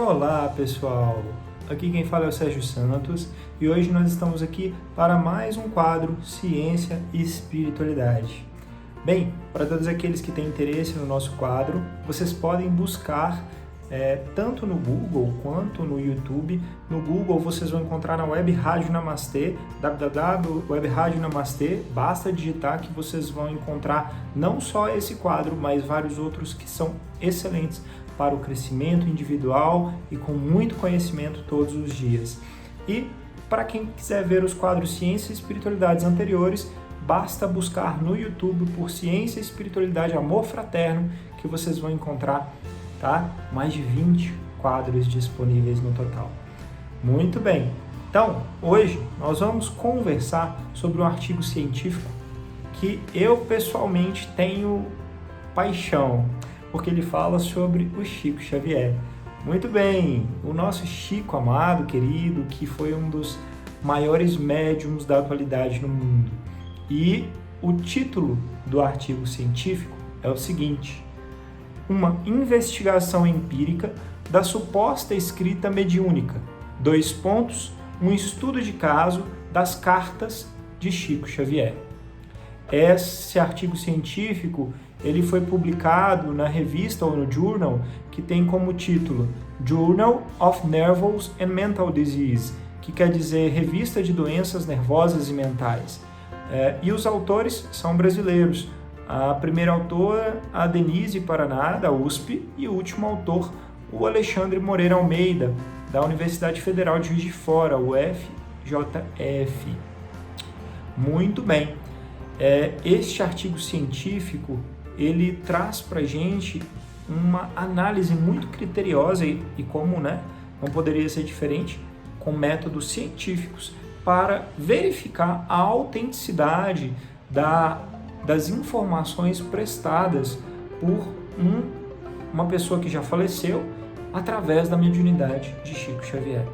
Olá pessoal, aqui quem fala é o Sérgio Santos e hoje nós estamos aqui para mais um quadro Ciência e Espiritualidade. Bem, para todos aqueles que têm interesse no nosso quadro, vocês podem buscar tanto no Google quanto no YouTube. No Google vocês vão encontrar na Web Rádio Namastê, www.webradio-namastê, basta digitar que vocês vão encontrar não só esse quadro, mas vários outros que são excelentes para o crescimento individual e com muito conhecimento todos os dias. E para quem quiser ver os quadros Ciência e Espiritualidades anteriores, basta buscar no YouTube por Ciência e Espiritualidade Amor Fraterno, que vocês vão encontrar, tá? Mais de 20 quadros disponíveis no total. Muito bem, então hoje nós vamos conversar sobre um artigo científico que eu pessoalmente tenho paixão, porque ele fala sobre o Chico Xavier. Muito bem, o nosso Chico amado, querido, que foi um dos maiores médiums da atualidade no mundo. E o título do artigo científico é o seguinte: uma investigação empírica da suposta escrita mediúnica. Um estudo de caso das cartas de Chico Xavier. Esse artigo científico ele foi publicado na revista ou no journal que tem como título Journal of Nervous and Mental Disease, que quer dizer Revista de Doenças Nervosas e Mentais. E os autores são brasileiros. A primeira autora, a Denise Paraná, da USP, e o último autor, o Alexandre Moreira Almeida, da Universidade Federal de Juiz de Fora, UFJF. Muito bem. Este artigo científico ele traz para a gente uma análise muito criteriosa e como não poderia ser diferente, com métodos científicos para verificar a autenticidade das informações prestadas por uma pessoa que já faleceu através da mediunidade de Chico Xavier.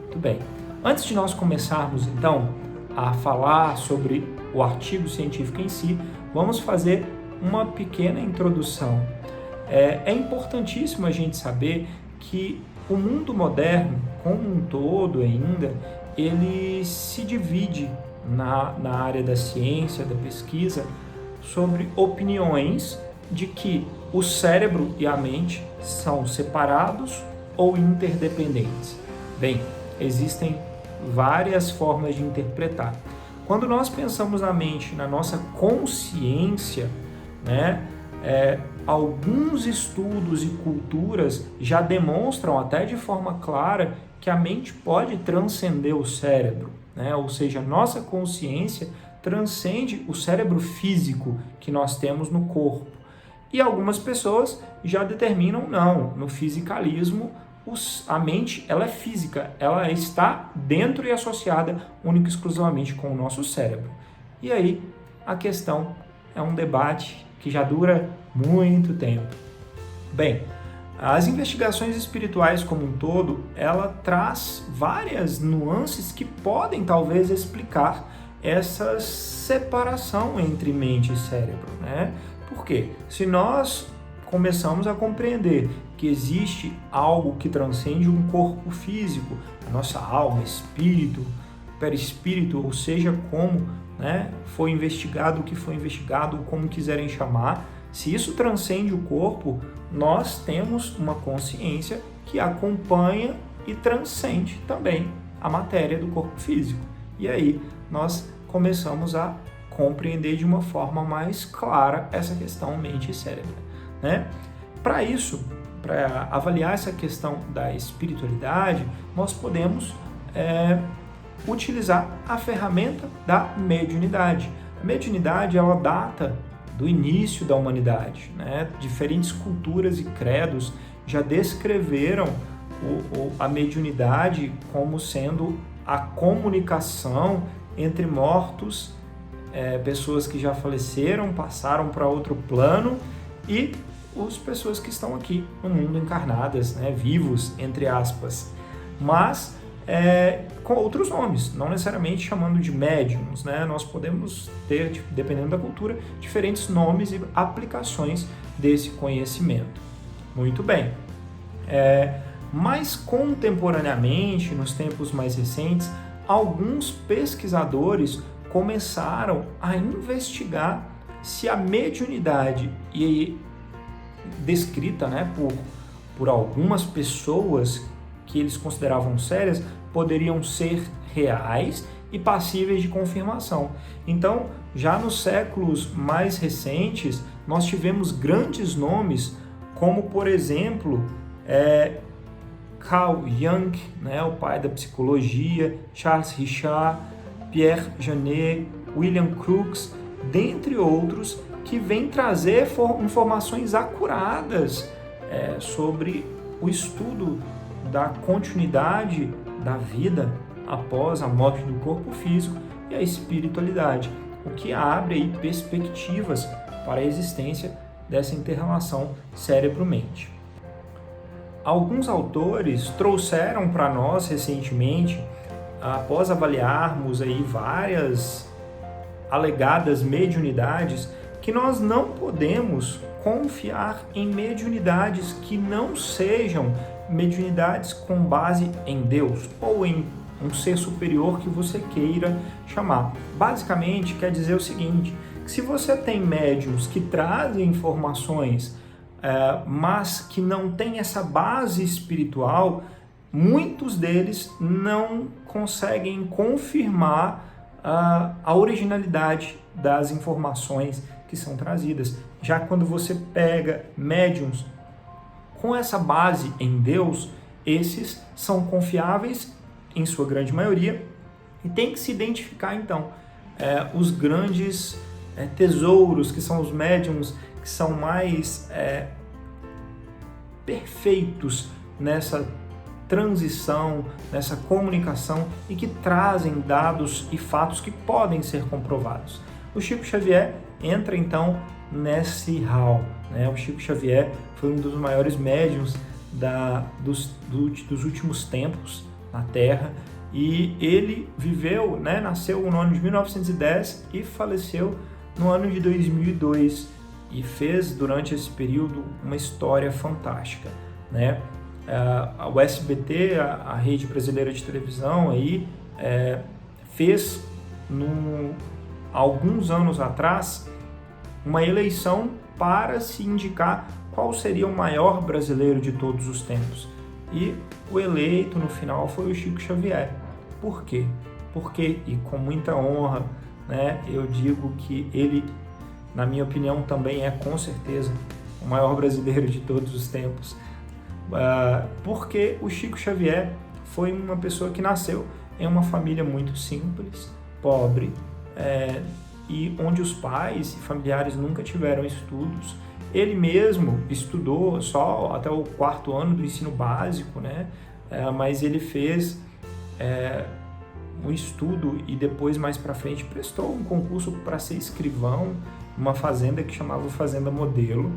Muito bem. Antes de nós começarmos então a falar sobre o artigo científico em si, vamos fazer uma pequena introdução. É importantíssimo a gente saber que o mundo moderno, como um todo ainda, ele se divide na área da ciência, da pesquisa, sobre opiniões de que o cérebro e a mente são separados ou interdependentes. Bem, existem várias formas de interpretar. Quando nós pensamos na mente, na nossa consciência, alguns estudos e culturas já demonstram até de forma clara que a mente pode transcender o cérebro, ou seja, nossa consciência transcende o cérebro físico que nós temos no corpo. E algumas pessoas já determinam, não, no fisicalismo, a mente ela é física, ela está dentro e associada única e exclusivamente com o nosso cérebro. E aí a questão é um debate que já dura muito tempo. Bem, as investigações espirituais como um todo, ela traz várias nuances que podem talvez explicar essa separação entre mente e cérebro, Por quê? Se nós começamos a compreender que existe algo que transcende um corpo físico, a nossa alma, espírito, perispírito, ou seja, como foi investigado, o que foi investigado, como quiserem chamar, se isso transcende o corpo, nós temos uma consciência que acompanha e transcende também a matéria do corpo físico. E aí nós começamos a compreender de uma forma mais clara essa questão mente e cérebro. Para isso, para avaliar essa questão da espiritualidade, nós podemos utilizar a ferramenta da mediunidade. A mediunidade ela data do início da humanidade, Diferentes culturas e credos já descreveram a mediunidade como sendo a comunicação entre mortos, pessoas que já faleceram, passaram para outro plano, e as pessoas que estão aqui no mundo encarnadas, vivos, entre aspas. Mas com outros nomes, não necessariamente chamando de médiums, Nós podemos ter, dependendo da cultura, diferentes nomes e aplicações desse conhecimento. Muito bem. Mas contemporaneamente, nos tempos mais recentes, alguns pesquisadores começaram a investigar se a mediunidade descrita, né, por algumas pessoas que eles consideravam sérias poderiam ser reais e passíveis de confirmação. Então, já nos séculos mais recentes, nós tivemos grandes nomes, como, por exemplo, Carl Jung, né, o pai da psicologia, Charles Richard, Pierre Janet, William Crookes, dentre outros, que vêm trazer informações acuradas sobre o estudo da continuidade da vida após a morte do corpo físico e a espiritualidade, o que abre aí perspectivas para a existência dessa inter-relação cérebro-mente. Alguns autores trouxeram para nós recentemente, após avaliarmos aí várias alegadas mediunidades, que nós não podemos confiar em mediunidades que não sejam mediunidades com base em Deus ou em um ser superior que você queira chamar. Basicamente, quer dizer o seguinte, que se você tem médiuns que trazem informações, mas que não têm essa base espiritual, muitos deles não conseguem confirmar a originalidade das informações que são trazidas. Já quando você pega médiuns com essa base em Deus, esses são confiáveis em sua grande maioria e tem que se identificar então os grandes tesouros, que são os médiuns que são mais perfeitos nessa transição, nessa comunicação e que trazem dados e fatos que podem ser comprovados. O Chico Xavier entra então nesse hall, né? O Chico Xavier foi um dos maiores médiuns dos últimos tempos na Terra e ele viveu, né? Nasceu no ano de 1910 e faleceu no ano de 2002 e fez durante esse período uma história fantástica, né? O SBT, a Rede Brasileira de Televisão, aí, fez alguns anos atrás uma eleição para se indicar qual seria o maior brasileiro de todos os tempos. E o eleito no final foi o Chico Xavier. Por quê? Porque, e com muita honra, né, eu digo que ele, na minha opinião, também é com certeza o maior brasileiro de todos os tempos. Porque o Chico Xavier foi uma pessoa que nasceu em uma família muito simples, pobre, e onde os pais e familiares nunca tiveram estudos. Ele mesmo estudou só até o 4º ano do ensino básico, né? Mas ele fez um estudo e depois, mais para frente, prestou um concurso para ser escrivão numa fazenda que chamava Fazenda Modelo.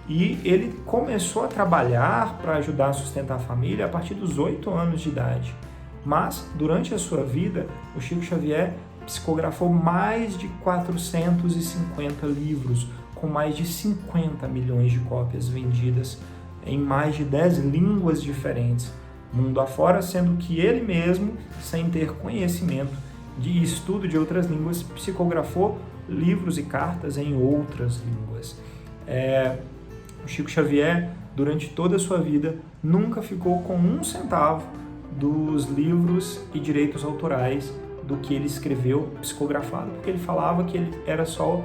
E ele começou a trabalhar para ajudar a sustentar a família a partir dos 8 anos de idade. Mas, durante a sua vida, o Chico Xavier psicografou mais de 450 livros, com mais de 50 milhões de cópias vendidas em mais de 10 línguas diferentes, mundo afora, sendo que ele mesmo, sem ter conhecimento de estudo de outras línguas, psicografou livros e cartas em outras línguas. O Chico Xavier, durante toda a sua vida, nunca ficou com 1 centavo dos livros e direitos autorais do que ele escreveu psicografado, porque ele falava que ele era só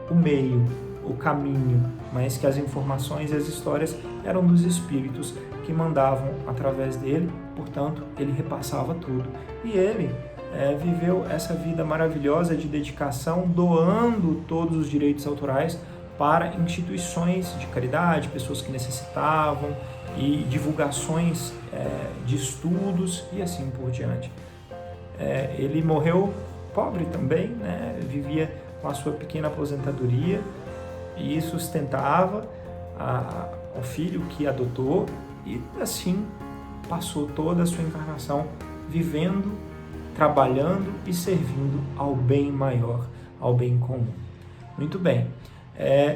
o meio, o caminho, mas que as informações e as histórias eram dos espíritos que mandavam através dele, portanto, ele repassava tudo. E ele viveu essa vida maravilhosa de dedicação, doando todos os direitos autorais para instituições de caridade, pessoas que necessitavam, e divulgações de estudos e assim por diante. Ele morreu pobre também, né? Vivia com a sua pequena aposentadoria e sustentava o filho que adotou e assim passou toda a sua encarnação vivendo, trabalhando e servindo ao bem maior, ao bem comum. Muito bem.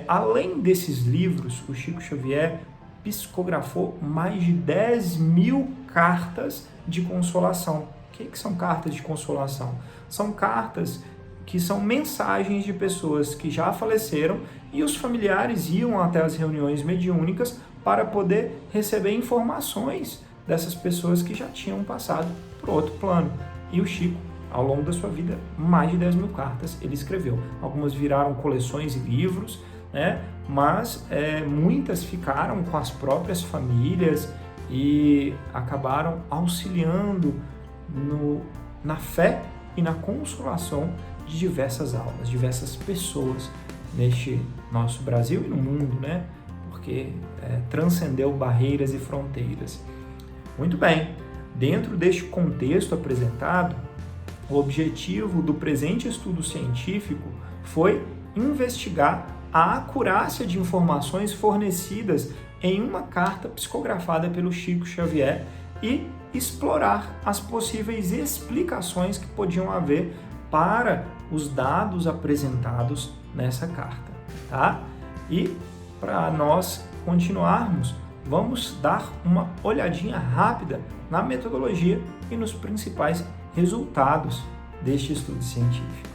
Além desses livros, o Chico Xavier psicografou mais de 10.000 cartas de consolação. O que são cartas de consolação? São cartas que são mensagens de pessoas que já faleceram e os familiares iam até as reuniões mediúnicas para poder receber informações dessas pessoas que já tinham passado para outro plano. E o Chico, ao longo da sua vida, mais de 10.000 cartas ele escreveu. Algumas viraram coleções e livros, né? Mas muitas ficaram com as próprias famílias e acabaram auxiliando na fé e na consolação de diversas almas, diversas pessoas neste nosso Brasil e no mundo, né? Porque transcendeu barreiras e fronteiras. Muito bem, dentro deste contexto apresentado, o objetivo do presente estudo científico foi investigar a acurácia de informações fornecidas em uma carta psicografada pelo Chico Xavier e explorar as possíveis explicações que podiam haver para os dados apresentados nessa carta, tá? E para nós continuarmos, vamos dar uma olhadinha rápida na metodologia e nos principais resultados deste estudo científico.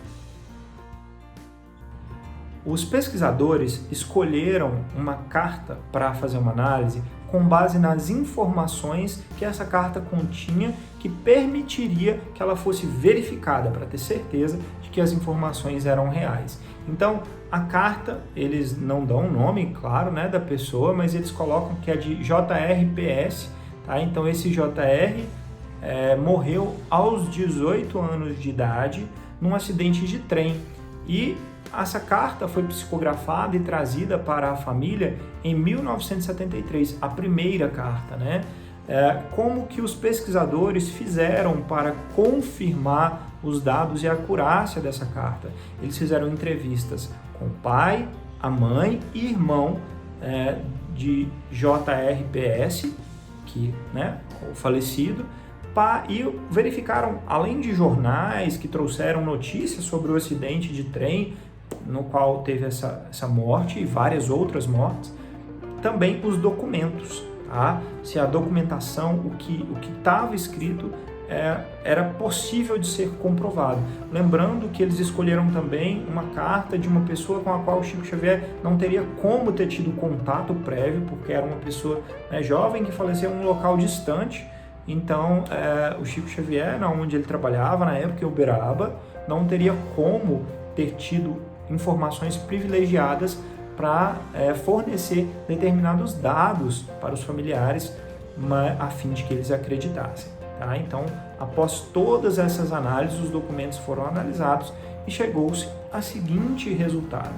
Os pesquisadores escolheram uma carta para fazer uma análise com base nas informações que essa carta continha, que permitiria que ela fosse verificada para ter certeza de que as informações eram reais. Então, a carta, eles não dão o nome, claro, né, da pessoa, mas eles colocam que é de JRPS, tá? Então, esse JR morreu aos 18 anos de idade num acidente de trem e essa carta foi psicografada e trazida para a família em 1973, a primeira carta, né? Como que os pesquisadores fizeram para confirmar os dados e a acurácia dessa carta? Eles fizeram entrevistas com o pai, a mãe e irmão de JRPS, o falecido, e verificaram, além de jornais que trouxeram notícias sobre o acidente de trem, no qual teve essa morte e várias outras mortes, também os documentos, tá? Se a documentação, o que estava escrito era possível de ser comprovado. Lembrando que eles escolheram também uma carta de uma pessoa com a qual o Chico Xavier não teria como ter tido contato prévio, porque era uma pessoa jovem que faleceu em um local distante. Então, o Chico Xavier, onde ele trabalhava na época, em Uberaba, não teria como ter tido informações privilegiadas para fornecer determinados dados para os familiares, a fim de que eles acreditassem. Tá? Então, após todas essas análises, os documentos foram analisados e chegou-se a seguinte resultado: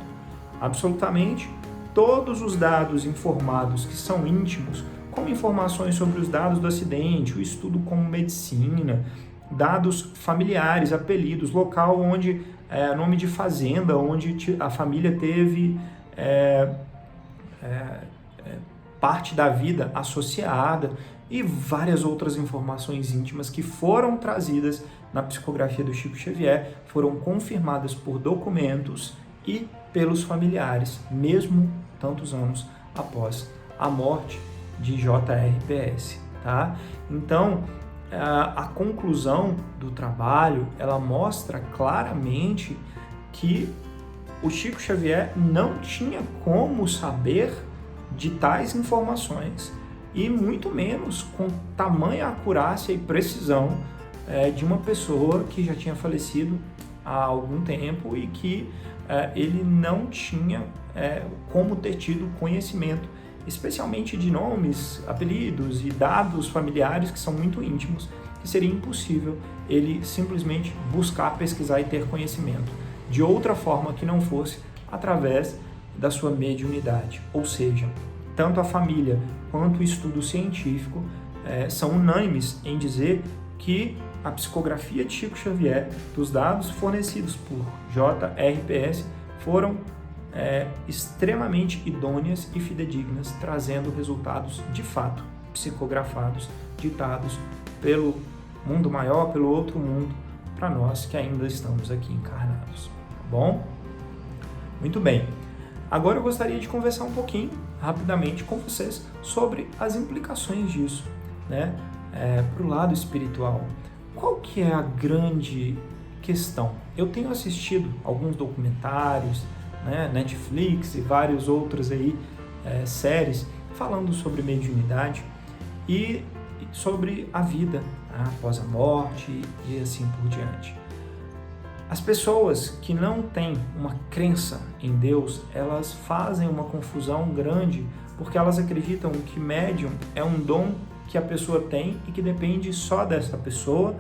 absolutamente todos os dados informados que são íntimos, como informações sobre os dados do acidente, o estudo como medicina, dados familiares, apelidos, local onde, nome de fazenda, onde a família teve parte da vida associada e várias outras informações íntimas que foram trazidas na psicografia do Chico Xavier, foram confirmadas por documentos e pelos familiares, mesmo tantos anos após a morte de JRPS, tá? Então, a conclusão do trabalho, ela mostra claramente que o Chico Xavier não tinha como saber de tais informações e muito menos com tamanha acurácia e precisão de uma pessoa que já tinha falecido há algum tempo e que ele não tinha como ter tido conhecimento, especialmente de nomes, apelidos e dados familiares que são muito íntimos, que seria impossível ele simplesmente buscar, pesquisar e ter conhecimento de outra forma que não fosse através da sua mediunidade. Ou seja, tanto a família quanto o estudo científico são unânimes em dizer que a psicografia de Chico Xavier, dos dados fornecidos por JRPS, foram extremamente idôneas e fidedignas, trazendo resultados de fato psicografados, ditados pelo mundo maior, pelo outro mundo, para nós que ainda estamos aqui encarnados. Tá bom? Muito bem. Agora eu gostaria de conversar um pouquinho, rapidamente, com vocês sobre as implicações disso, né? Para o lado espiritual. Qual que é a grande questão? Eu tenho assistido alguns documentários, né, Netflix e vários outros aí, séries falando sobre mediunidade e sobre a vida, né, após a morte e assim por diante. As pessoas que não têm uma crença em Deus, elas fazem uma confusão grande porque elas acreditam que médium é um dom que a pessoa tem e que depende só dessa pessoa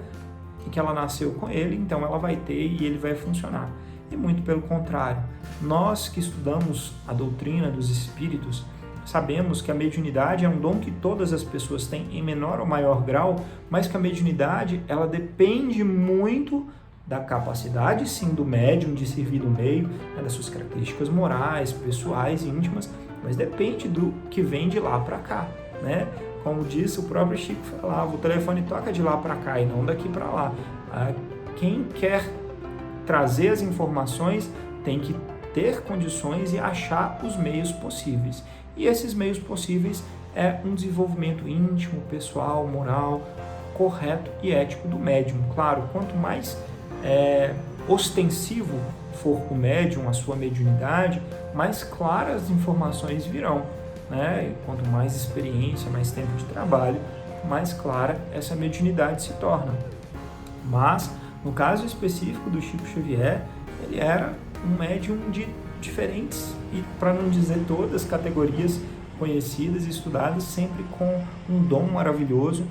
e que ela nasceu com ele, então ela vai ter e ele vai funcionar. E muito pelo contrário, nós que estudamos a doutrina dos espíritos, sabemos que a mediunidade é um dom que todas as pessoas têm em menor ou maior grau, mas que a mediunidade ela depende muito da capacidade, sim, do médium de servir no meio, né, das suas características morais, pessoais e íntimas, mas depende do que vem de lá para cá, né? Como disse o próprio Chico, falava, o telefone toca de lá para cá e não daqui para lá. Quem quer trazer as informações tem que ter condições e achar os meios possíveis. E esses meios possíveis é um desenvolvimento íntimo, pessoal, moral, correto e ético do médium. Claro, quanto mais ostensivo for o médium, a sua mediunidade, mais claras as informações virão, né? E quanto mais experiência, mais tempo de trabalho, mais clara essa mediunidade se torna. Mas, no caso específico do Chico Xavier, ele era um médium de diferentes, e para não dizer todas, categorias conhecidas e estudadas, sempre com um dom maravilhoso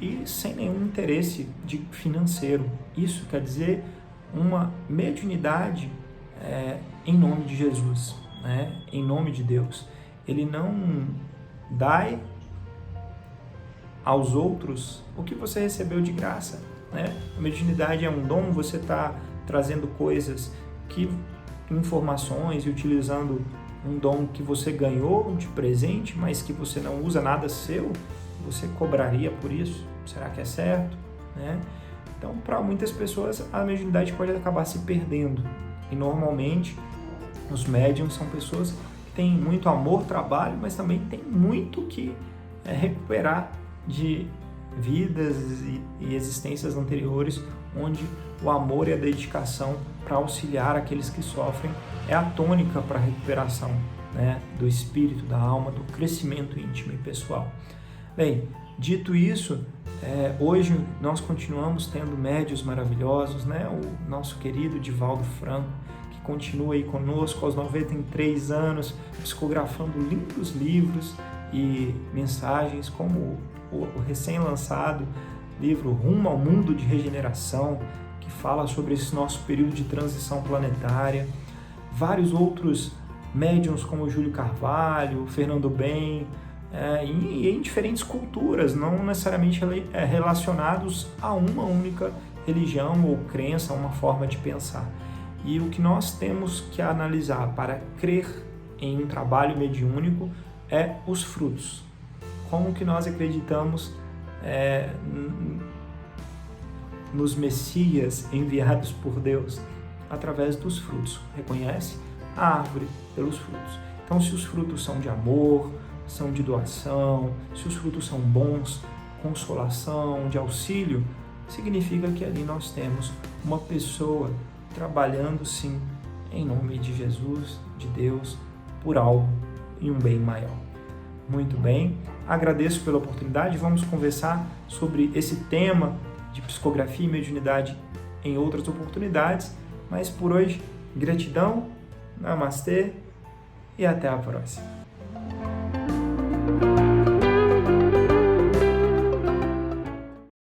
e sem nenhum interesse financeiro. Isso quer dizer uma mediunidade em nome de Jesus, né? Em nome de Deus. Ele não dá aos outros o que você recebeu de graça, né? A mediunidade é um dom, você está trazendo coisas, informações e utilizando um dom que você ganhou de presente, mas que você não usa nada seu, você cobraria por isso? Será que é certo? Né? Então, para muitas pessoas, a mediunidade pode acabar se perdendo. E normalmente, os médiums são pessoas que têm muito amor, trabalho, mas também têm muito que recuperar de vidas e existências anteriores, onde o amor e a dedicação para auxiliar aqueles que sofrem é a tônica para a recuperação, né, do espírito, da alma, do crescimento íntimo e pessoal. Bem, dito isso, hoje nós continuamos tendo médiuns maravilhosos, né? O nosso querido Divaldo Franco, que continua aí conosco aos 93 anos, psicografando lindos livros e mensagens, como o recém-lançado livro Rumo ao Mundo de Regeneração, que fala sobre esse nosso período de transição planetária. Vários outros médiuns como Júlio Carvalho, Fernando Ben, e em diferentes culturas, não necessariamente relacionados a uma única religião ou crença, uma forma de pensar. E o que nós temos que analisar para crer em um trabalho mediúnico é os frutos. Como que nós acreditamos nos Messias enviados por Deus? Através dos frutos. Reconhece a árvore pelos frutos. Então, se os frutos são de amor, são de doação, se os frutos são bons, consolação, de auxílio, significa que ali nós temos uma pessoa trabalhando, sim, em nome de Jesus, de Deus, por algo e um bem maior. Muito bem, agradeço pela oportunidade, vamos conversar sobre esse tema de psicografia e mediunidade em outras oportunidades, mas por hoje, gratidão, namastê e até a próxima.